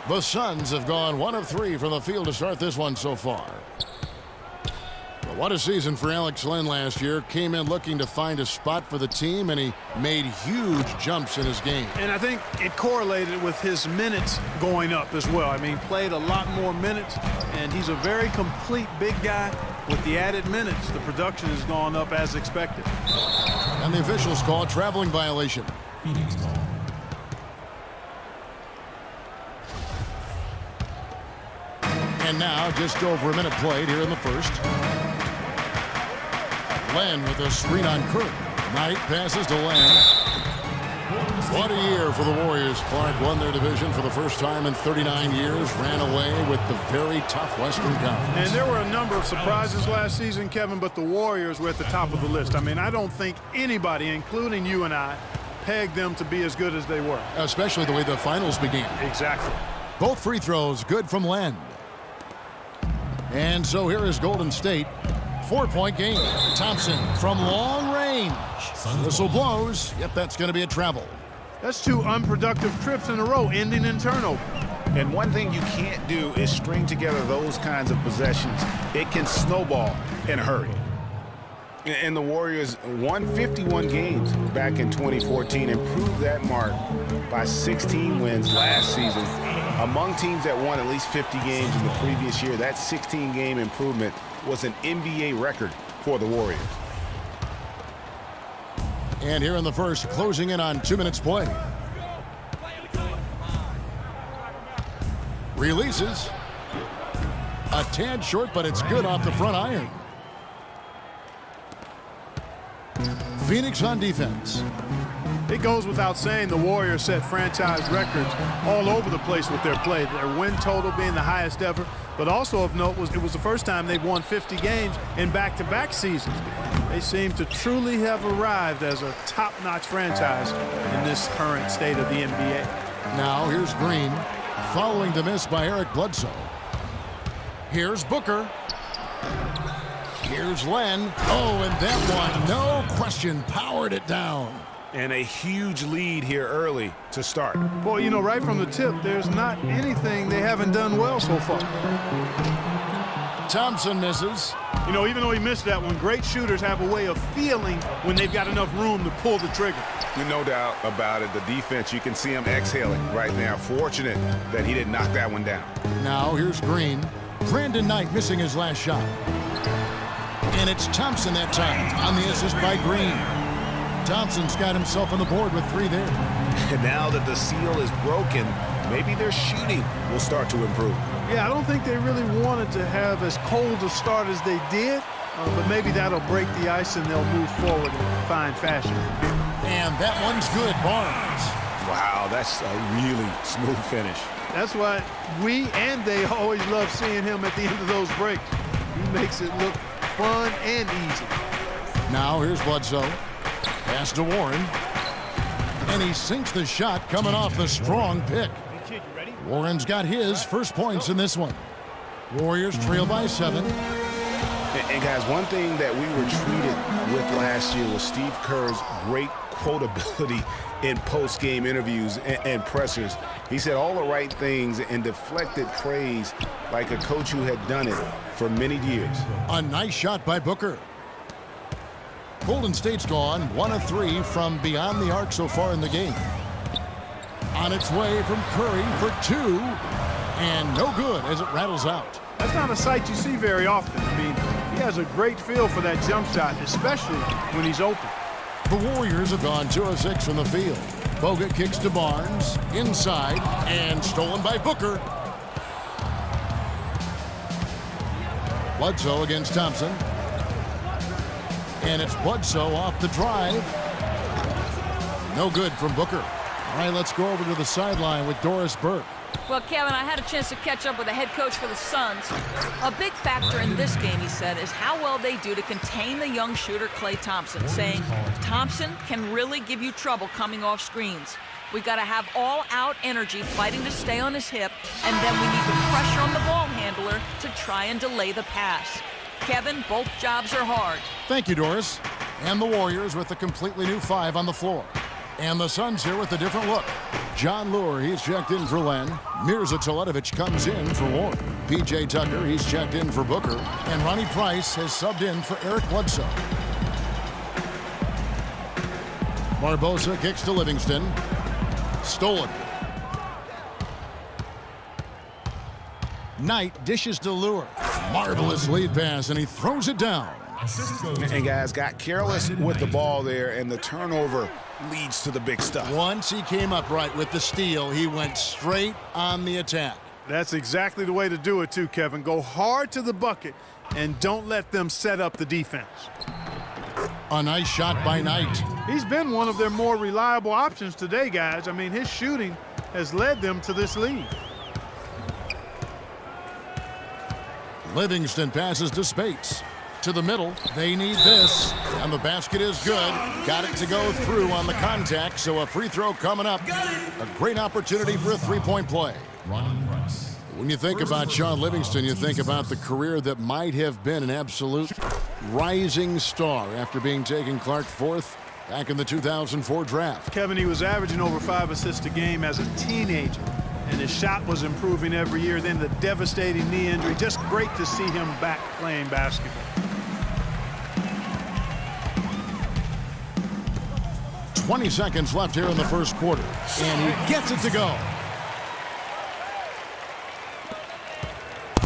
The Suns have gone 1 of 3 from the field to start this one so far. But what a season for Alex Len last year. Came in looking to find a spot for the team, and he made huge jumps in his game. And I think it correlated with his minutes going up as well. I mean, played a lot more minutes, and he's a very complete big guy. With the added minutes, the production has gone up as expected. And the officials call a traveling violation. Phoenix ball. And now just over a minute played here in the first. Len with a screen on Curry. Knight passes to Len. What a year for the Warriors. Clark won their division for the first time in 39 years. Ran away with the very tough Western Conference. And there were a number of surprises last season, Kevin, but the Warriors were at the top of the list. I mean, I don't think anybody, including you and I, pegged them to be as good as they were. Especially the way the finals began. Exactly. Both free throws good from Len. And so here is Golden State. 4-point game. Thompson from long range. Whistle blows. Yep, that's going to be a travel. That's 2 unproductive trips in a row, ending in turnover. And one thing you can't do is string together those kinds of possessions. It can snowball in a hurry. And the Warriors won 51 games back in 2014, improved that mark by 16 wins last season. Among teams that won at least 50 games in the previous year, that 16-game improvement was an NBA record for the Warriors. And here in the first, closing in on 2 minutes play. Releases. A tad short, but it's good off the front iron. Phoenix on defense. It goes without saying the Warriors set franchise records all over the place with their play. Their win total being the highest ever, but also of note was it was the first time they've won 50 games in back-to-back seasons. They seem to truly have arrived as a top-notch franchise in this current state of the NBA. Now here's Green, following the miss by Eric Bledsoe. Here's Booker. Here's Len. Oh, and that one, no question, powered it down. And a huge lead here early to start. Boy, you know, right from the tip, there's not anything they haven't done well so far. Thompson misses. You know, even though he missed that one, great shooters have a way of feeling when they've got enough room to pull the trigger. No doubt about it. The defense, you can see him exhaling right now. Fortunate that he didn't knock that one down. Now here's Green. Brandon Knight missing his last shot. And it's Thompson that time on the assist by Green. Thompson's got himself on the board with 3 there. And now that the seal is broken, maybe their shooting will start to improve. Yeah, I don't think they really wanted to have as cold a start as they did, but maybe that'll break the ice and they'll move forward in fine fashion. And that one's good, Barnes. Wow, that's a really smooth finish. That's why we and they always love seeing him at the end of those breaks. He makes it look fun and easy. Now here's Bledsoe. Pass to Warren. And he sinks the shot coming off the strong pick. Warren's got his first points in this one. Warriors trail by 7. And guys, one thing that we were treated with last year was Steve Kerr's great quotability in post-game interviews and pressers. He said all the right things and deflected praise like a coach who had done it for many years. A nice shot by Booker. Golden State's gone 1 of 3 from beyond the arc so far in the game. On its way from Curry for 2. And no good as it rattles out. That's not a sight you see very often. I mean, he has a great feel for that jump shot, especially when he's open. The Warriors have gone 2 of 6 from the field. Bogut kicks to Barnes, inside, and stolen by Booker. Bledsoe against Thompson. And it's Bledsoe off the drive. No good from Booker. All right, let's go over to the sideline with Doris Burke. Well, Kevin, I had a chance to catch up with the head coach for the Suns. A big factor in this game, he said, is how well they do to contain the young shooter Klay Thompson, saying Thompson can really give you trouble coming off screens. We got to have all-out energy fighting to stay on his hip, and then we need the pressure on the ball handler to try and delay the pass. Kevin, both jobs are hard. Thank you, Doris. And the Warriors with a completely new 5 on the floor. And the Suns here with a different look. John Lure, he's checked in for Len. Mirza Teletovic comes in for Warren. P.J. Tucker, he's checked in for Booker. And Ronnie Price has subbed in for Eric Bledsoe. Barbosa kicks to Livingston. Stolen. Knight dishes to Lure. Marvelous lead pass, and he throws it down. And guys got careless with the ball there, and the turnover leads to the big stuff. Once he came upright with the steal, he went straight on the attack. That's exactly the way to do it too, Kevin. Go hard to the bucket and don't let them set up the defense. A nice shot by Knight. He's been one of their more reliable options today, guys. I mean, his shooting has led them to this lead. Livingston passes to Spates. To the middle. They need this. And the basket is good. Got it to go through on the contact, so a free throw coming up. A great opportunity for a three-point play. When you think about Shaun Livingston, you think about the career that might have been an absolute rising star after being taken Clark fourth back in the 2004 draft. Kevin, he was averaging over 5 assists a game as a teenager, and his shot was improving every year. Then the devastating knee injury. Just great to see him back playing basketball. 20 seconds left here in the first quarter, and he gets it to go.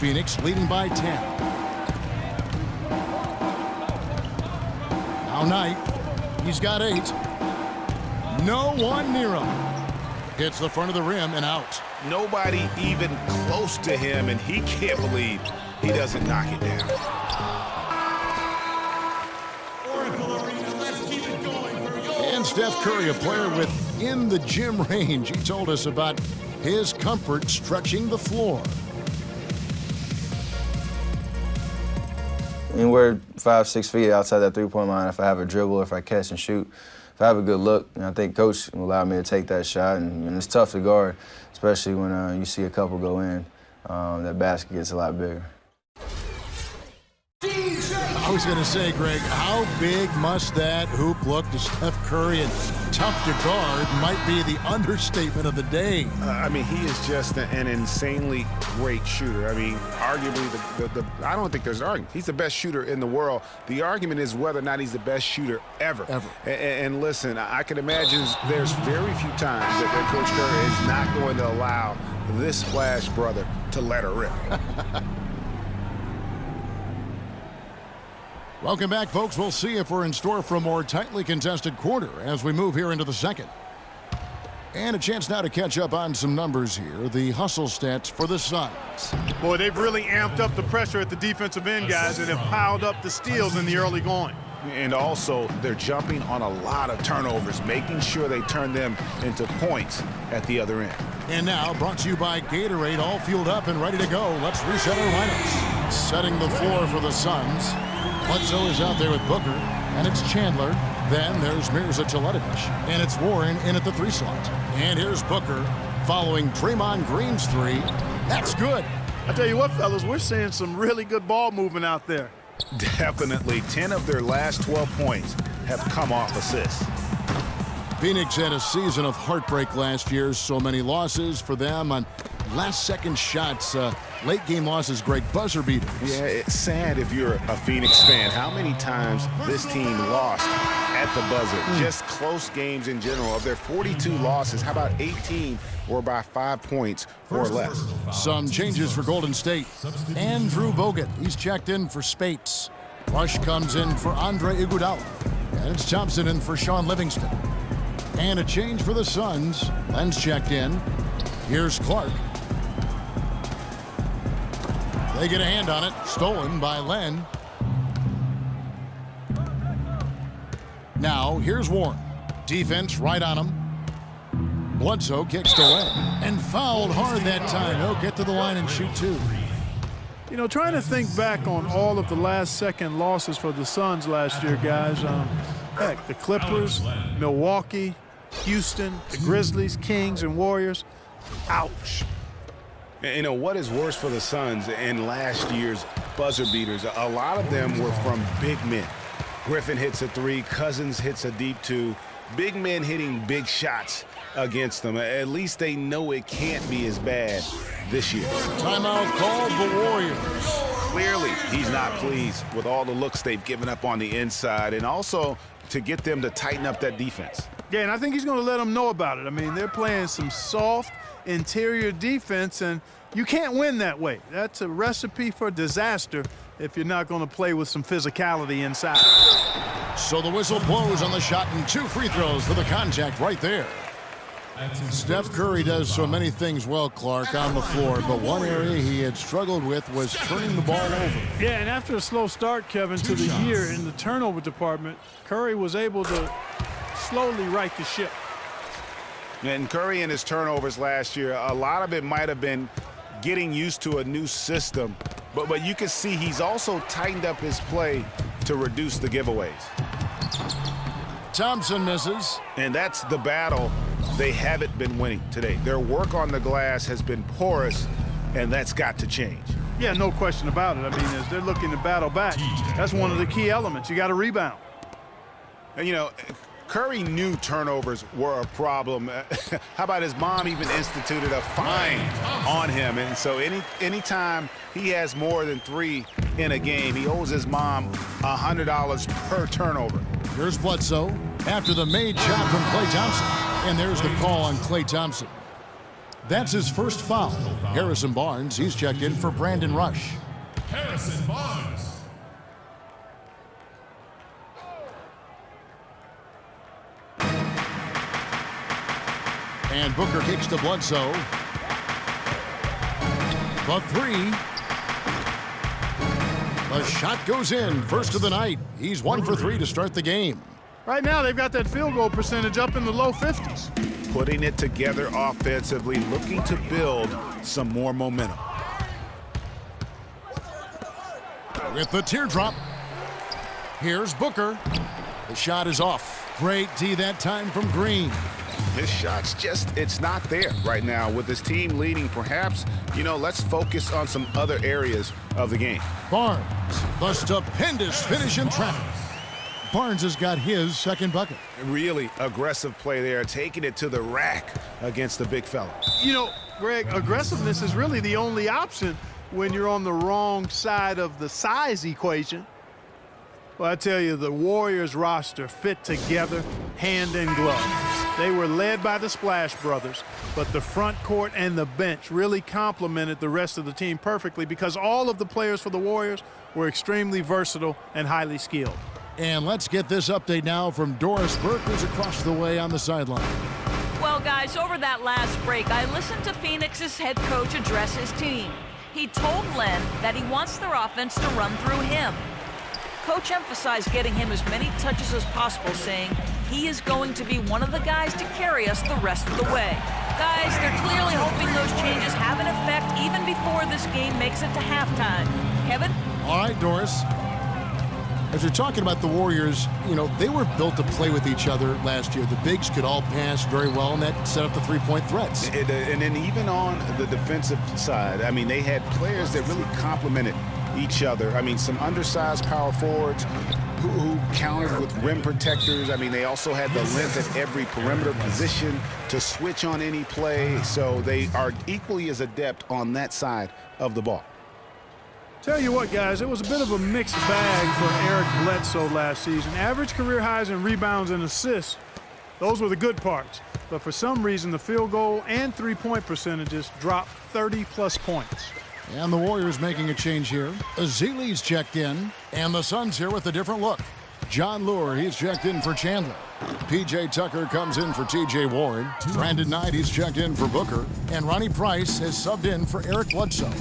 Phoenix leading by 10. Now Knight. He's got 8. No one near him. Hits the front of the rim and out. Nobody even close to him, and he can't believe he doesn't knock it down. And Steph Curry, a player within the gym range. He told us about his comfort stretching the floor. Anywhere 5-6 feet outside that three-point line, if I have a dribble, if I catch and shoot, if I have a good look, I think Coach will allow me to take that shot. And it's tough to guard, especially when you see a couple go in. That basket gets a lot bigger. I was going to say, Greg, how big must that hoop look to Steph Curry? And tough to guard might be the understatement of the day. I mean, he is just an insanely great shooter. I mean, arguably, I don't think there's an argument. He's the best shooter in the world. The argument is whether or not he's the best shooter ever. And listen, I can imagine there's very few times that Coach Curry is not going to allow this Splash brother to let her rip. Welcome back, folks. We'll see if we're in store for a more tightly contested quarter as we move here into the second. And a chance now to catch up on some numbers here. The hustle stats for the Suns. Boy, they've really amped up the pressure at the defensive end, guys, and have piled up the steals in the early going. And also, they're jumping on a lot of turnovers, making sure they turn them into points at the other end. And now, brought to you by Gatorade, all fueled up and ready to go. Let's reset our lineups. Setting the floor for the Suns. Bledsoe is out there with Booker, and it's Chandler. Then there's Mirza Teletovic, and it's Warren in at the 3 slot. And here's Booker following Draymond Green's 3. That's good. I tell you what, fellas, we're seeing some really good ball movement out there. Definitely. 10 of their last 12 points have come off assists. Phoenix had a season of heartbreak last year. So many losses for them on last-second shots. Late-game losses, Greg, buzzer beaters. Yeah, it's sad if you're a Phoenix fan. How many times this team lost at the buzzer? Just close games in general. Of their 42 losses, how about 18 were by 5 points or less? Some changes for Golden State. Andrew Bogut, he's checked in for Spates. Rush comes in for Andre Iguodala. And it's Thompson in for Shaun Livingston. And a change for the Suns. Len's checked in. Here's Clark. They get a hand on it. Stolen by Len. Now, here's Warren. Defense right on him. Bledsoe kicks to Len. And fouled hard that time. He'll get to the line and shoot 2. You know, trying to think back on all of the last-second losses for the Suns last year, guys. Heck, the Clippers, Milwaukee, Houston, the Grizzlies, Kings, and Warriors. Ouch. You know, what is worse for the Suns in last year's buzzer beaters? A lot of them were from big men. Griffin hits a 3, Cousins hits a deep 2. big men hitting big shots against them. At least they know it can't be as bad this year. Timeout called the Warriors. Clearly, he's not pleased with all the looks they've given up on the inside, and also to get them to tighten up that defense. Yeah, and I think he's going to let them know about it. I mean, they're playing some soft interior defense, and you can't win that way. That's a recipe for disaster if you're not going to play with some physicality inside. So the whistle blows on the shot, and 2 free throws for the contact right there. Steph Curry does so many things well, Clark, on the floor, but one area he had struggled with was turning the ball over. Yeah, and after a slow start, Kevin, to the year in the turnover department, Curry was able to slowly right the ship. And Curry and his turnovers last year, a lot of it might have been getting used to a new system, but you can see he's also tightened up his play to reduce the giveaways. Thompson misses. And that's the battle they haven't been winning today. Their work on the glass has been porous, and that's got to change. Yeah, no question about it. I mean, as they're looking to battle back, that's one of the key elements. You got to rebound. And, you know, Curry knew turnovers were a problem. How about his mom even instituted a fine on him? And so anytime he has more than 3 in a game, he owes his mom $100 per turnover. Here's Bledsoe after the made shot from Klay Thompson. And there's the call on Klay Thompson. That's his first foul. Harrison Barnes, he's checked in for Brandon Rush. Harrison Barnes. And Booker kicks to Bledsoe. The 3. The shot goes in. First of the night. He's 1 for 3 to start the game. Right now, they've got that field goal percentage up in the low 50s. Putting it together offensively, looking to build some more momentum. With the teardrop, here's Booker. The shot is off. Great D that time from Green. His shot's just, it's not there right now. With his team leading, perhaps, you know, let's focus on some other areas of the game. Barnes, the stupendous finish in traffic. Barnes has got his second bucket. Really aggressive play there, taking it to the rack against the big fella. You know, Greg, aggressiveness is really the only option when you're on the wrong side of the size equation. Well, I tell you, the Warriors roster fit together hand in glove. They were led by the Splash Brothers, but the front court and the bench really complemented the rest of the team perfectly because all of the players for the Warriors were extremely versatile and highly skilled. And let's get this update now from Doris Burke, who's across the way on the sideline. Well, guys, over that last break, I listened to Phoenix's head coach address his team. He told Len that he wants their offense to run through him. Coach emphasized getting him as many touches as possible, saying he is going to be one of the guys to carry us the rest of the way. Guys, they're clearly hoping those changes have an effect even before this game makes it to halftime. Kevin? All right, Doris. As you're talking about the Warriors, you know, they were built to play with each other last year. The bigs could all pass very well, and that set up the three-point threats. And then even on the defensive side, I mean, they had players that really complemented each other. I mean, some undersized power forwards who countered with rim protectors. I mean, they also had the length at every perimeter position to switch on any play. So they are equally as adept on that side of the ball. Tell you what, guys, it was a bit of a mixed bag for Eric Bledsoe last season. Average career highs in rebounds and assists, those were the good parts. But for some reason, the field goal and three-point percentages dropped 30-plus points. And the Warriors making a change here. Azili's checked in, and the Suns here with a different look. John Lure, he's checked in for Chandler. P.J. Tucker comes in for T.J. Warren. Brandon Knight, he's checked in for Booker. And Ronnie Price has subbed in for Eric Bledsoe.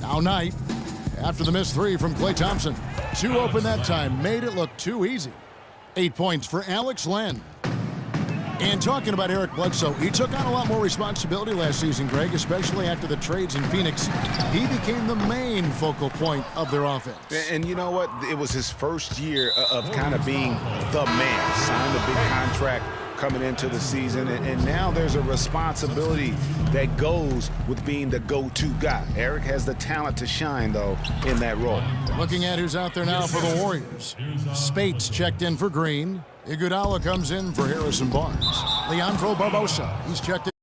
Now Knight, after the missed 3 from Klay Thompson. 2 open that time, made it look too easy. 8 points for Alex Len. And talking about Eric Bledsoe, he took on a lot more responsibility last season, Greg, especially after the trades in Phoenix. He became the main focal point of their offense. And you know what? It was his first year of kind of being the man. Signed a big contract coming into the season, and now there's a responsibility that goes with being the go-to guy. Eric has the talent to shine, though, in that role. Looking at who's out there now for the Warriors. Spates checked in for Green. Iguodala comes in for Harrison Barnes. Leandro Barbosa, he's checked in.